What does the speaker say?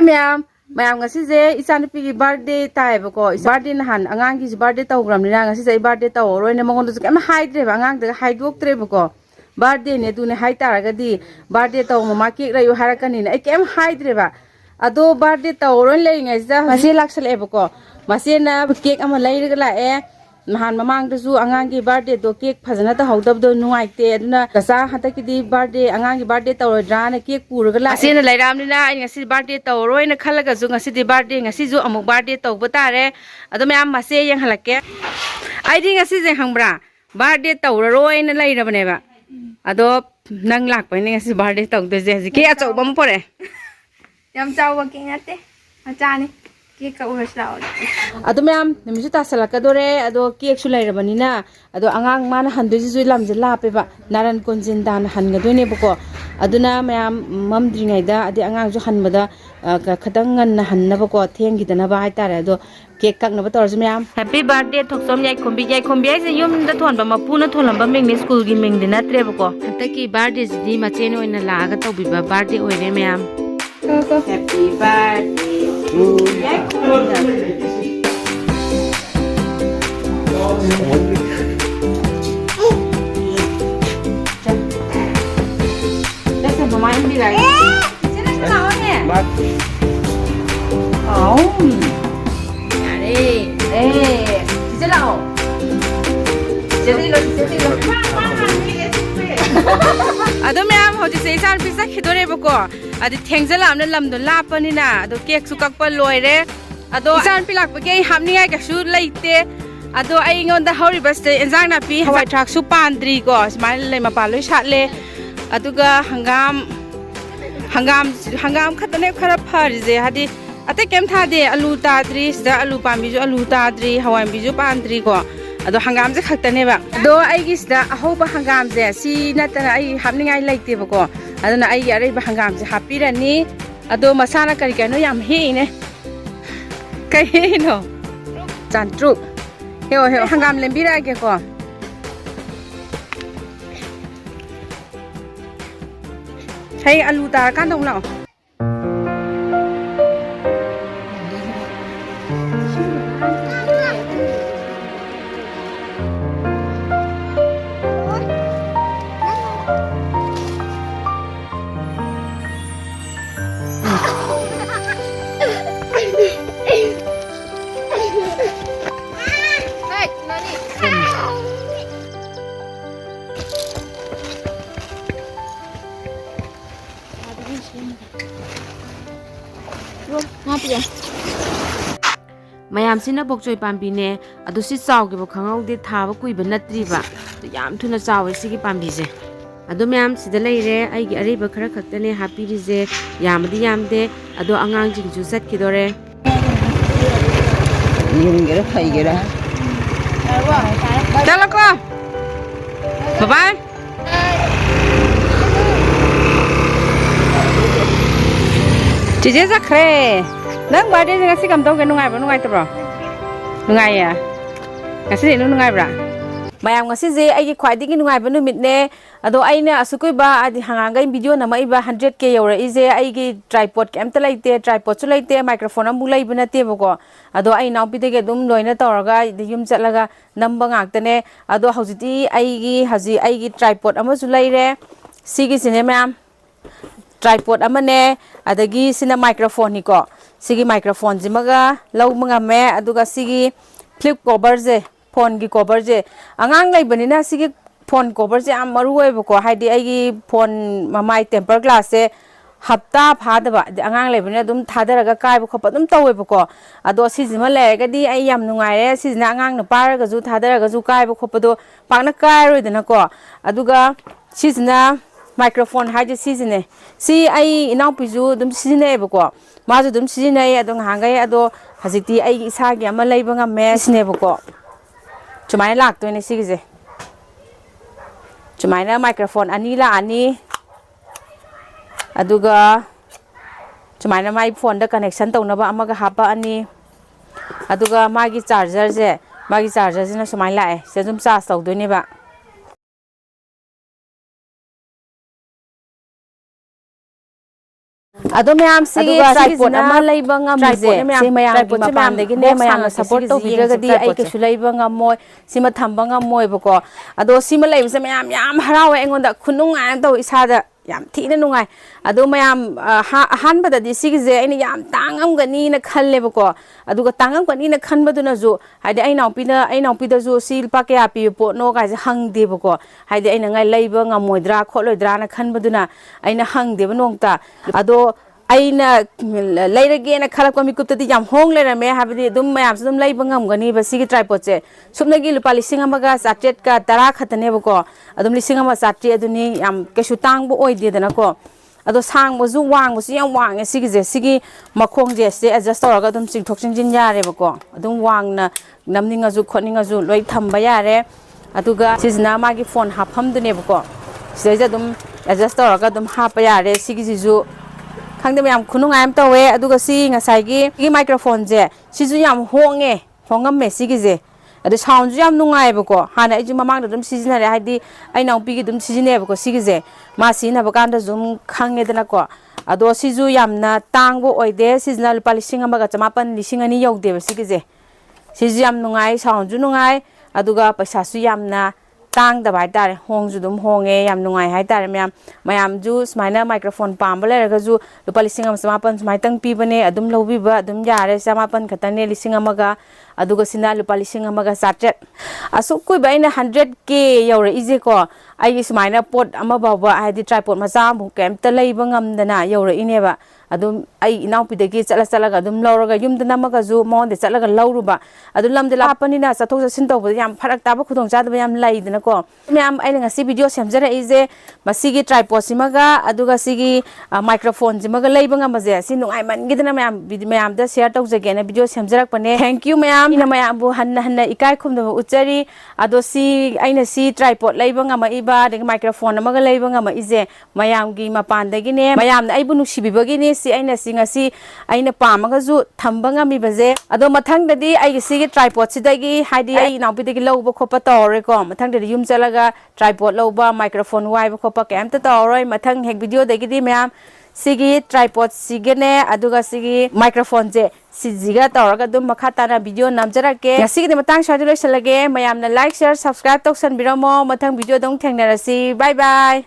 Mayam ngasi Isanupigi birthday taibako birthday nahan angangi birthday tawgramnina ngasi birthday tawroina mangonda kem haidreba angangda haidoktreba birthday ne tune haitaraga birthday taw mama cake rayu harakani na kem haidreba ado birthday tawron leingaiza masi laksalebako masena cake ama leiraga lae nahan mamangdasu angangi birthday do cake phajana ta hawdabdo nuaite aduna kasa hatakidi birthday angangi birthday tawrodra na cake puraga la asena lairamnina ai ngasi birthday tawroina khalaga su ngasi di birthday ngasi ju amuk birthday tawba tare ado mayam mase yang halake ai di ngasi je hangbra birthday tawroina lairabane ba ado nang lakpa ni ngasi birthday tawde je ke achauba mo pore yam chawba ke ngate achani ado mayam nimisu tasalakadore ado cake su lairabanina ado angang mana handoji ju lamje lapeba naran konjindan hangadone bako aduna mayam mamdringaida adi angang ju hanbada khadangan hannabako thengidana ba haitare ado cake kaknaba torju mayam happy birthday thoksom yai khombi ai yum da thonba mapuna tholamba mengni school gi mengde natre bako hataki birthday ji machene oina laaga tawbiba birthday oire mayam happy birthday Let's have mama be like. Sini sini awak ni. Oh, ni. Sini lah. Jadi lo. Ado mayam hoji sei san pisa khidore bako adi thengzala amna lamdo lapani na ado cake su kakpa loire ado san pilak page hamni ai ka su leite ado ai ngonda hori baste enjang na pi hawai thak su pandri ko smile le mapa loi satle aduga hangam khatane khara pharje hadi ate kem thade alu tadri sida alu pambi ju alu tadri hawai bi ju pandri ko ado hangam je khaktane ba do ai gi sida ahoba hangam je si natana ai hamningai leite bako aduna ai yare ba hangam je hapirani ado masana kari kano yam he ne kai he no chantru he hangam lembira ke ko sai alu tar kan dong lao Mayam sina bokchoi pambi ne adu si chaw ge bo khangau de thaba kuiba natri ba yam thuna chaw sigi pambi je adu mayam sida leire ai gi areba khara khaktane happy ri je yamdi yamde adu angang jing ju sat kidore yingera phaigera chala ko bye bye Cije zakre nang birthday ngasi kam tau ke nungai tabro nungai ya ngasi nu nungai bra mayam ngasi je ai khwadi gi nungai ba numit ne ado aina asukoi ba adi hangangai video na mai ba 100k yora ije ai gi tripod kem ta laite tripod chu laite microphone amu lai bana te bako ado ai naw pide ge dum loina tawraga yum chatlaga namba ngak tane ado haujiti haji ai gi tripod amu chu laire sigi sine mayam tripod amane adagi sina microphone ni ko sigi microphone jimaga law manga me aduga sigi flip cover je phone gi cover je angang lai banina sigi phone cover je am maru oi bako haidi ai phone mamai temper glass se hapta phadaba angang lai banina dum thadaraga kai bu khop dum tawe bako ado sijima lerega di ai yam nungai re sijina angang na paraga ju thadaraga ju kai bu khop do pakna kai roi dana ko aduga sijina microphone haje sijine si ai inau piju dum sijine bako mazu dum sijine adong hangai ado hajikti ai isa gi ama leiba ngame sine bako chumai lak to ne sigije chumai na microphone ani la ani aduga chumai na mai phone da connection to na ba amaga hapa ani aduga magi charger je na chumai la e se dum charge to do ne ba ꯑꯗꯣ ꯃꯌꯥꯝ ꯁꯤꯒꯤ tripod ꯑꯃ ꯂꯩꯕ ꯉꯝꯃꯤꯁꯦ ꯁꯤ ꯃꯌꯥꯝꯒꯤ ꯃꯄꯥꯟꯗꯒꯤꯅꯦ ꯃꯌꯥꯝꯅ support ꯇꯧꯕꯤꯗ꯭ꯔꯒꯗꯤ ꯑꯩ ꯀꯩꯁꯨ ꯂꯩꯕ ꯉꯝꯃꯣꯏ ꯁꯤꯃ ꯊꯝꯕ ꯉꯝꯃꯣꯏꯕꯀꯣ ꯑꯗꯣ ꯁꯤꯃ ꯂꯩꯕꯁꯦ ꯃꯌꯥꯝ ꯌꯥꯝ ꯍꯔꯥꯎꯋꯦ ꯑꯩꯉꯣꯟꯗ ꯈꯨꯅꯨꯡꯉꯥꯏ ꯑꯃ ꯇꯧꯋꯤ ꯏꯁꯥꯗ ꯌꯥꯝ ꯊꯤꯅ ꯅꯨꯡꯉꯥꯏ ꯑꯗꯣ ꯃꯌꯥꯝ ꯑꯍꯥꯟꯕꯗꯗꯤ ꯁꯤꯒꯤꯁꯦ ꯑꯩꯅ ꯌꯥꯝ ꯇꯥꯡꯉꯝꯒꯅꯤꯅ ꯈꯜꯂꯦꯕꯀꯣ ꯑꯗꯨꯒ ꯇꯥꯡꯉꯝꯒꯅꯤꯅ ꯈꯟꯕꯗꯨꯅꯁꯨ ꯍꯥꯏꯗꯤ ꯑꯩ ꯏꯅꯥꯎꯄꯤꯗꯁꯨ ꯁꯤ ꯂꯨꯄꯥ ꯀꯌꯥ ꯄꯤꯕ ꯄꯣꯠꯅꯣ ꯀꯥꯏꯁꯦ ꯍꯪꯗꯦꯕꯀோ ꯍꯥꯏꯗꯤ ꯑꯩꯅ ꯉꯥꯏ ꯂꯩꯕ ꯉꯝꯃꯣꯏꯗ꯭ꯔꯥ ꯈꯣꯠꯂꯣꯏꯗ꯭ꯔꯥꯅ ꯈꯟꯕꯗꯨꯅ ꯑꯩꯅ ꯍꯪꯗꯦꯕ ꯅꯣꯡꯇ ꯑꯗꯣ ꯑꯩꯅ ꯂꯩꯔꯒꯦꯅ ꯈꯜꯂꯛꯄ ꯃꯤꯀꯨꯞꯇꯗꯤ ꯌꯥꯝ ꯍꯣꯡ ꯂꯩꯔꯝꯃꯦ ꯍꯥꯏꯕꯗꯤ ꯑꯗꯨꯝ ꯃꯌꯥꯝꯁꯨ ꯑꯗꯨꯝ ꯂꯩꯕ ꯉꯝꯒꯅꯤꯕ ꯁꯤꯒꯤ ꯇ꯭ꯔꯥꯏꯄꯣꯠꯁꯦ ꯁꯨꯞꯅꯒꯤ ꯂꯨꯄꯥ 1,410 ꯈꯛꯇꯅꯦꯕꯀꯣ ꯑꯗꯨꯝ 1,300 ꯑꯗꯨꯅꯤ ꯌꯥꯝ ꯀꯩꯁꯨ ꯇꯥꯡꯕ ꯑꯣꯏꯗꯦꯗꯅꯀோ ꯑꯗꯣ ꯁꯥꯡꯕꯁꯨ ꯋꯥꯡꯕꯁꯨ ꯌꯥꯝ ꯋꯥꯡꯉꯦ ꯁꯤꯒꯤꯁꯦ ꯁꯤꯒꯤ ꯃꯈꯣꯡꯁꯦ ꯁꯤ ꯑꯦꯗꯖꯁ ꯇꯧꯔꯒ ꯑꯗꯨꯝ ꯆꯤꯡꯊꯣꯛ ꯆꯤꯡꯁꯤꯟ ꯌꯥꯔꯦꯕꯀꯣ ꯑꯗꯨꯝ ꯋꯥꯡꯅ ꯅꯝꯅꯤꯡꯉꯁꯨ ꯈꯣꯠꯅꯤꯡꯉꯁꯨ ꯂꯣꯏ ꯊꯝꯕ ꯌꯥꯔꯦ ꯑꯗꯨꯒ ꯁꯤꯁꯤꯅ ꯃꯥꯒꯤ ꯐꯣꯟ ꯍꯥꯞꯐꯝꯗꯨꯅꯦꯕꯀꯣ ꯁꯤꯗꯩꯁꯦ ꯑꯗꯨꯝ ꯑꯦꯗꯖꯁ ꯇꯧꯔꯒ ꯑꯗꯨꯝ ꯍꯥꯞꯄ ꯌꯥꯔꯦ ꯁꯤꯒꯤꯁꯤꯁꯨ ꯈꯪꯗꯦ ꯃꯌꯥꯝ ꯈꯨꯅꯨꯡꯉꯥꯏ ꯑꯃ ꯇꯧꯋꯦ ꯑꯗꯨꯒ ꯁꯤ ꯉꯁꯥꯏꯒꯤ ꯃꯥꯏꯀ꯭ꯔꯣꯐꯣꯟꯁꯦ ꯁꯤꯁꯨ ꯌꯥꯝ ꯍꯣꯡꯉꯝꯃꯦ ꯁꯤꯒꯤꯁꯦ ꯑꯗꯣ ꯁꯥꯎꯟꯁꯨ ꯌꯥꯝ ꯅꯨꯡꯉꯥꯏꯕꯀꯣ ꯍꯥꯟꯅ ꯑꯩꯁꯨ ꯃꯃꯥꯡꯗ ꯑꯗꯨꯝ ꯁꯤꯖꯤꯟꯅꯔꯦ ꯍꯥꯏꯗꯤ ꯑꯩ ꯏꯅꯥꯎꯄꯤꯒꯤ ꯑꯗꯨꯝ ꯁꯤꯖꯤꯟꯅꯩꯕꯀꯣ ꯁꯤꯒꯤꯁꯦ ꯃꯥ ꯁꯤꯖꯤꯟꯅꯕ ꯀꯥꯟꯗꯁꯨ ꯑꯗꯨꯝ ꯈꯪꯉꯦꯗꯅꯀꯣ ꯑꯗꯣ ꯁꯤꯁꯨ ꯌꯥꯝꯅ ꯇꯥꯡꯕ ꯑꯣꯏꯗꯦ ꯁꯤꯁꯤꯅ ꯂꯨꯄꯥ 1,190 2,000 ꯌꯧꯗꯦꯕ ꯁꯤꯒꯤꯁꯦ ꯁꯤꯁꯨ ꯌꯥꯝ ꯅꯨꯡꯉꯥꯏ ꯁꯥꯎꯟꯁꯨ ꯅꯨꯡꯉꯥꯏ ꯑꯗꯨꯒ ꯄꯩꯁꯥꯁꯨ ꯌꯥꯝꯅ ꯇꯥꯡꯗꯕ ꯍꯥꯏꯇꯥꯔꯦ ꯍꯣꯡꯁꯨ ꯑꯗꯨꯝ ꯍꯣꯡꯉꯦ ꯌꯥꯝ ꯅꯨꯡꯉꯥꯏ ꯍꯥꯏꯇꯥꯔꯦ ꯃꯌꯥꯝꯁꯨ ꯁꯨꯃꯥꯏꯅ माइक्रोफोन पाम लेरगजु लुपा 1,190 सुमाइतंग पीबने अदुम लौबीबा अदुम यारे 1,190 खतने 1,100 अदुगा सिना लुपा 1,100 असुक कुइबा अइना 100K यौरे इजेको आइगी सुमाइना पोट अमा बाबा हाइदि ट्राइपॉड मचा अमु केमता लैबा ngamdana यौरे इनेबा अदुम आई इनाउपिदगी चलगा अदुम लौरगा युमदा नमगजु मोंदे चलगा लौरुबा अदु लमदे लापनिना चथोक चसिन तौबा याम फरक ताबा खुदोंग चादबा याम लैदनako मैम आइना ngasi वीडियो सेमजरा इजे मसीगी ट्राइपॉड सिमगा अदुगा सिगी माइक्रोफोन सिमगा लैबा ngamase सि नुंगाइ मनगिदना मैम दा शेयर तौजगेना वीडियो सेमजरकपने थैंक यू मैम इना मैम बु हन्ना इकाय खुमदबा उच्चरी अदो सि आइना सि ट्राइपॉड लैबा ngamaइबा दग माइक्रोफोन अमगा लैबा ngamaइजे मैमगी मपानदगिने मैमना आइबु नुसिबिबगिने सि आइना सि ngasi आइना पामगाजु थंबा ngamibaje अदो मथंगदि आइगी सिगी ट्राइपॉड सिदगी हाइदि आइ नाउपिदगी लौबा खोपा तौरेको मथंगदि युम चलगा ट्राइपॉड लौबा माइक्रोफोन वाइबा खोपा केमता तौरोय मथंग हेक वीडियो दगिदि मैम सिगी ट्राइपॉड सिगने अदुगा सिगी माइक्रोफोन जे सिजिगा तौरगा दुम मखा ताना video नमजरके ngasigi matang share loisalage mayamna like share subscribe toksan biramo mathang video dong thengnarasi bye bye